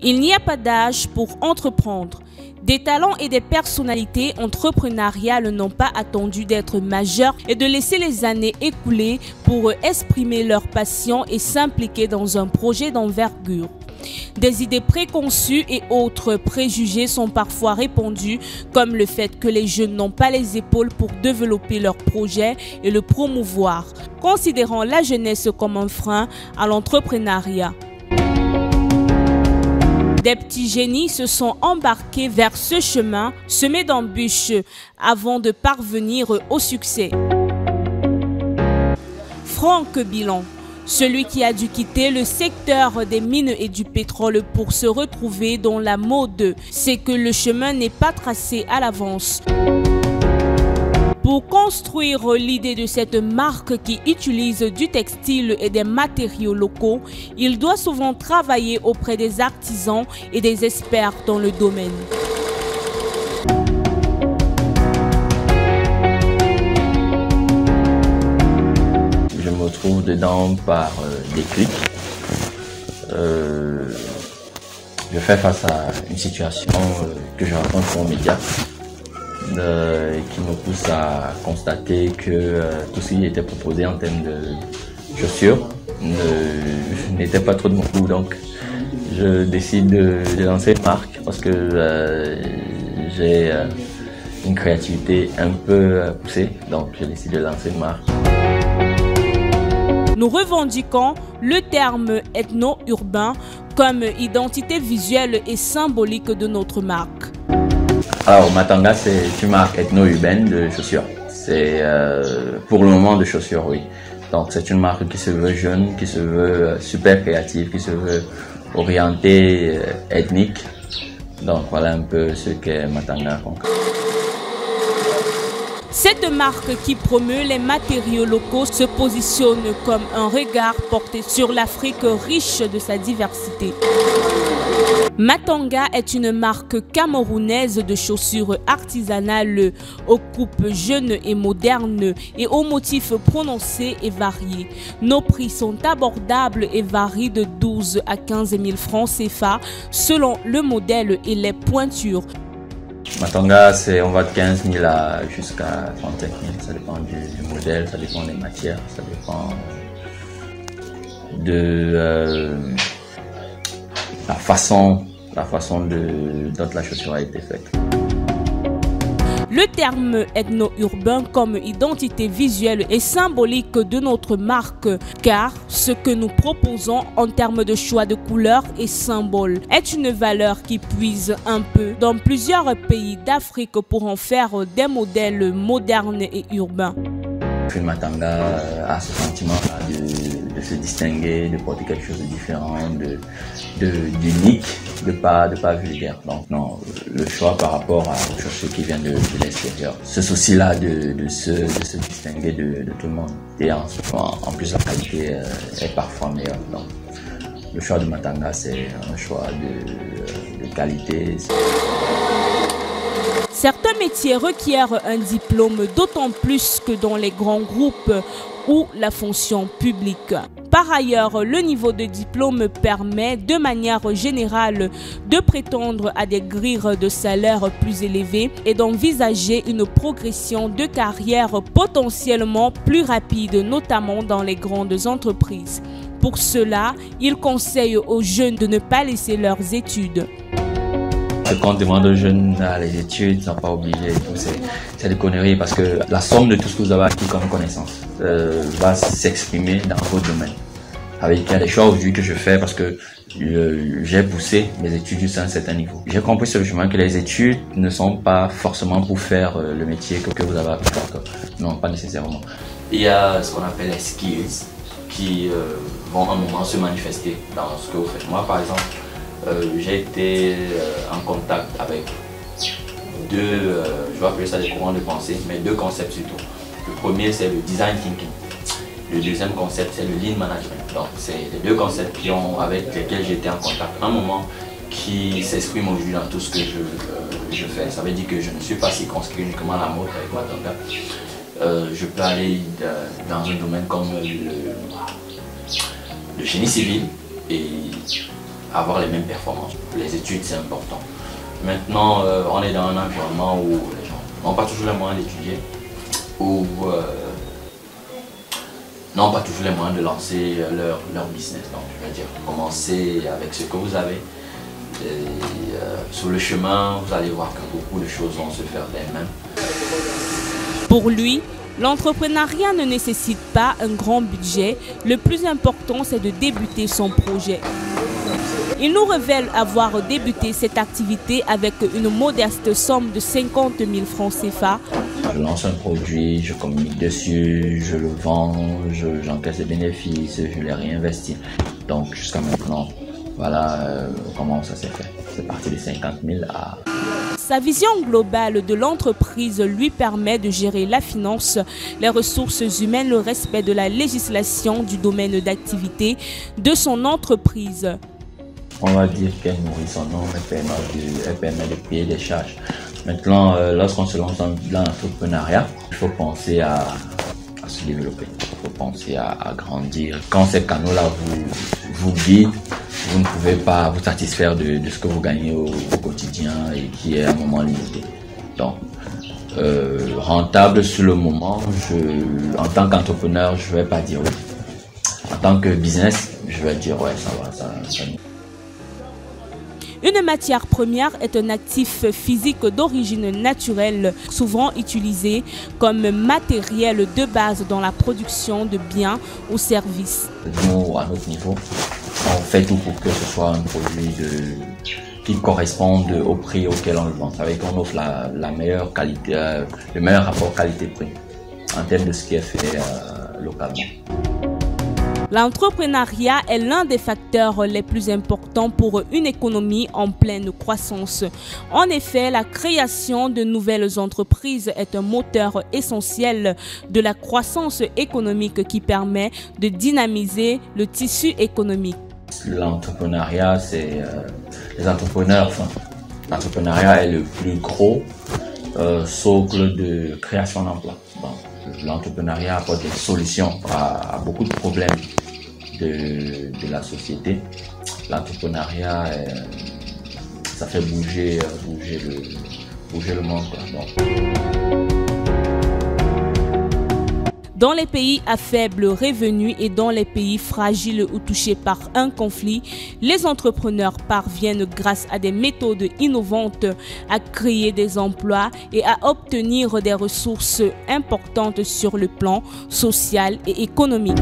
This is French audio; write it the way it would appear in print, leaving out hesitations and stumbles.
Il n'y a pas d'âge pour entreprendre. Des talents et des personnalités entrepreneuriales n'ont pas attendu d'être majeurs et de laisser les années écouler pour exprimer leur passion et s'impliquer dans un projet d'envergure. Des idées préconçues et autres préjugés sont parfois répandus, comme le fait que les jeunes n'ont pas les épaules pour développer leur projet et le promouvoir, considérant la jeunesse comme un frein à l'entrepreneuriat. Des petits génies se sont embarqués vers ce chemin semé d'embûches avant de parvenir au succès. Franck Bilan, celui qui a dû quitter le secteur des mines et du pétrole pour se retrouver dans la mode, c'est que le chemin n'est pas tracé à l'avance. Pour construire l'idée de cette marque qui utilise du textile et des matériaux locaux, il doit souvent travailler auprès des artisans et des experts dans le domaine. Je me retrouve dedans par déclic. Je fais face à une situation que je rencontre aux médias. Qui me pousse à constater que tout ce qui était proposé en termes de chaussures n'était pas trop de mon goût. Donc je décide de lancer une marque parce que j'ai une créativité un peu poussée. Donc je décide de lancer une marque. Nous revendiquons le terme ethno-urbain comme identité visuelle et symbolique de notre marque. Alors Matanga, c'est une marque ethno-urbaine de chaussures. C'est pour le moment de chaussures, oui. Donc c'est une marque qui se veut jeune, qui se veut super créative, qui se veut orientée ethnique. Donc voilà un peu ce qu'est Matanga. Cette marque qui promeut les matériaux locaux se positionne comme un regard porté sur l'Afrique riche de sa diversité. Matanga est une marque camerounaise de chaussures artisanales aux coupes jeunes et modernes et aux motifs prononcés et variés. Nos prix sont abordables et varient de 12 à 15 000 francs CFA selon le modèle et les pointures. Matanga, on va de 15 000 jusqu'à 35 000. Ça dépend du modèle, ça dépend des matières, ça dépend de la façon dont la chaussure a été faite. Le terme ethno-urbain comme identité visuelle et symbolique de notre marque, car ce que nous proposons en termes de choix de couleurs et symboles est une valeur qui puise un peu dans plusieurs pays d'Afrique pour en faire des modèles modernes et urbains. Matanga a ce sentiment de se distinguer, de porter quelque chose de différent, d'unique, de pas vulgaire. Donc non, le choix par rapport aux chaussures qui viennent de l'extérieur. Ce souci-là de se distinguer de tout le monde. Et en plus la qualité est parfois meilleure. Donc le choix de Matanga, c'est un choix de qualité. Certains métiers requièrent un diplôme, d'autant plus que dans les grands groupes ou la fonction publique. Par ailleurs, le niveau de diplôme permet de manière générale de prétendre à des grilles de salaire plus élevées et d'envisager une progression de carrière potentiellement plus rapide, notamment dans les grandes entreprises. Pour cela, il conseille aux jeunes de ne pas laisser leurs études. Ce qu'on demande aux jeunes, les études, ils ne sont pas obligés, c'est des conneries parce que la somme de tout ce que vous avez acquis comme connaissance va s'exprimer dans votre domaine. Il y a des choix aujourd'hui que je fais parce que j'ai poussé mes études jusqu'à un certain niveau. J'ai compris sur le chemin que les études ne sont pas forcément pour faire le métier que vous avez appris. Non, pas nécessairement. Il y a ce qu'on appelle les skills qui vont à un moment se manifester dans ce que vous faites. Moi, par exemple, j'ai été en contact avec deux, je vais appeler ça des courants de pensée, mais deux concepts surtout. Le premier, c'est le design thinking. Le deuxième concept, c'est le lean management. Donc, c'est les deux concepts avec lesquels j'étais en contact à un moment qui s'expriment aujourd'hui dans tout ce que je fais. Ça veut dire que je ne suis pas circonscrit uniquement à la mode avec Matanga. Je peux aller dans un domaine comme le génie civil et avoir les mêmes performances. Les études, c'est important. Maintenant, on est dans un environnement où les gens n'ont pas toujours les moyens d'étudier, ou n'ont pas toujours les moyens de lancer leur business. Donc, je veux dire, commencez avec ce que vous avez. Et, sur le chemin, vous allez voir que beaucoup de choses vont se faire d'elles-mêmes. Pour lui, l'entrepreneuriat ne nécessite pas un grand budget. Le plus important, c'est de débuter son projet. Il nous révèle avoir débuté cette activité avec une modeste somme de 50 000 francs CFA. Je lance un produit, je communique dessus, je le vends, j'encaisse des bénéfices, je les réinvestis. Donc jusqu'à maintenant, voilà comment ça s'est fait. C'est parti de 50 000 à... Sa vision globale de l'entreprise lui permet de gérer la finance, les ressources humaines, le respect de la législation du domaine d'activité de son entreprise. On va dire qu'elle nourrit son nom, elle permet de payer des charges. Maintenant, lorsqu'on se lance dans l'entrepreneuriat, il faut penser à se développer, il faut penser à grandir. Quand ces canaux-là vous guident, vous ne pouvez pas vous satisfaire de ce que vous gagnez au quotidien et qui est à un moment limité. Donc, rentable sur le moment, en tant qu'entrepreneur, je ne vais pas dire oui. En tant que business, je vais dire ouais, ça va, ça. Une matière première est un actif physique d'origine naturelle, souvent utilisé comme matériel de base dans la production de biens ou services. Nous, à notre niveau, on fait tout pour que ce soit un produit qui corresponde au prix auquel on le vend. Ça veut dire qu'on offre la meilleure qualité, le meilleur rapport qualité-prix en termes de ce qui est fait localement. L'entrepreneuriat est l'un des facteurs les plus importants pour une économie en pleine croissance. En effet, la création de nouvelles entreprises est un moteur essentiel de la croissance économique qui permet de dynamiser le tissu économique. L'entrepreneuriat, c'est les entrepreneurs. L'entrepreneuriat est le plus gros socle de création d'emplois. L'entrepreneuriat apporte des solutions à beaucoup de problèmes de la société. L'entrepreneuriat, ça fait bouger le monde. Dans les pays à faible revenu et dans les pays fragiles ou touchés par un conflit, les entrepreneurs parviennent grâce à des méthodes innovantes à créer des emplois et à obtenir des ressources importantes sur le plan social et économique.